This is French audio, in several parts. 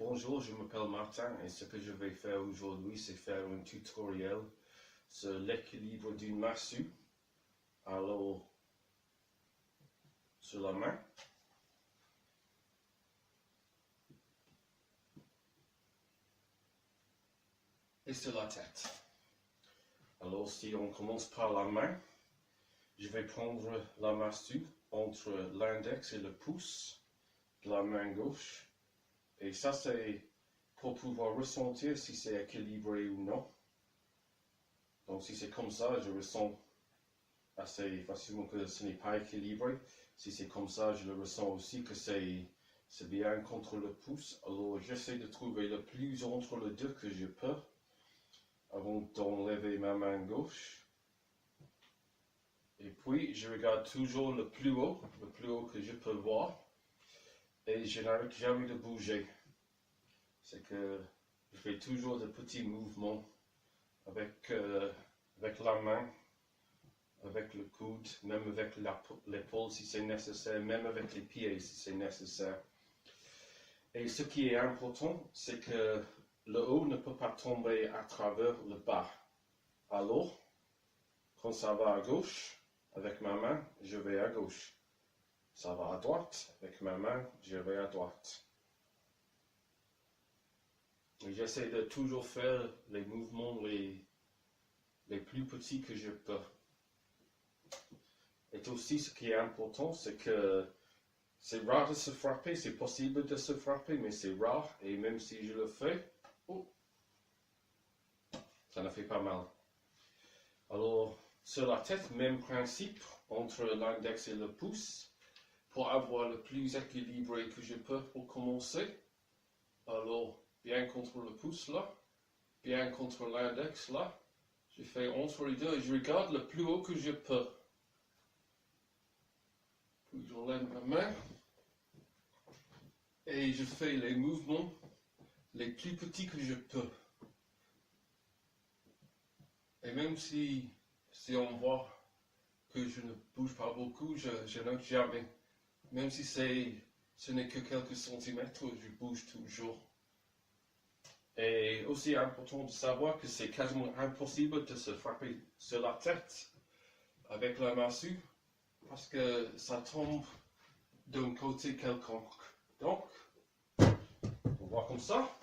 Bonjour, je m'appelle Martin et ce que je vais faire aujourd'hui, c'est faire un tutoriel sur l'équilibre d'une massue. Alors, sur la main. Et sur la tête. Alors, si on commence par la main, je vais prendre la massue entre l'index et le pouce de la main gauche. Et ça, c'est pour pouvoir ressentir si c'est équilibré ou non. Donc, si c'est comme ça, je ressens assez facilement que ce n'est pas équilibré. Si c'est comme ça, je le ressens aussi que c'est bien contre le pouce. Alors, j'essaie de trouver le plus entre les deux que je peux avant d'enlever ma main gauche. Et puis, je regarde toujours le plus haut que je peux voir. Et je n'arrête jamais de bouger. C'est que je fais toujours de petits mouvements avec la main, avec le coude, même avec l'épaule si c'est nécessaire, même avec les pieds si c'est nécessaire. Et ce qui est important, c'est que le haut ne peut pas tomber à travers le bas. Alors, quand ça va à gauche, avec ma main, je vais à gauche. Ça va à droite, avec ma main, je vais à droite. J'essaie de toujours faire les mouvements les plus petits que je peux. Et aussi, ce qui est important, c'est que c'est rare de se frapper, c'est possible de se frapper, mais c'est rare. Et même si je le fais, ça ne fait pas mal. Alors, sur la tête, même principe entre l'index et le pouce. Pour avoir le plus équilibré que je peux pour commencer. Alors, bien contre le pouce là, bien contre l'index là. Je fais entre les deux et je regarde le plus haut que je peux. Puis j'enlève ma main. Et je fais les mouvements les plus petits que je peux. Et même si on voit que je ne bouge pas beaucoup, je note jamais. Même si ce n'est que quelques centimètres, je bouge toujours. Et aussi important de savoir que c'est quasiment impossible de se frapper sur la tête avec la massue parce que ça tombe d'un côté quelconque. Donc, on voit comme ça.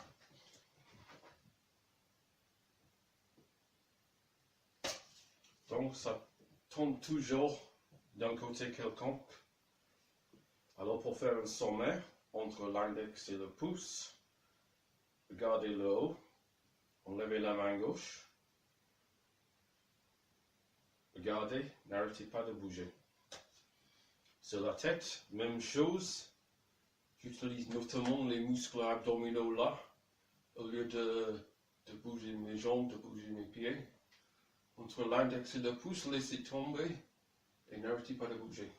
Donc, ça tombe toujours d'un côté quelconque. Alors, pour faire un sommaire entre l'index et le pouce, regardez le haut, enlevez la main gauche. Regardez, n'arrêtez pas de bouger. Sur la tête, même chose. J'utilise notamment les muscles abdominaux là, au lieu de bouger mes jambes, de bouger mes pieds. Entre l'index et le pouce, laissez tomber et n'arrêtez pas de bouger.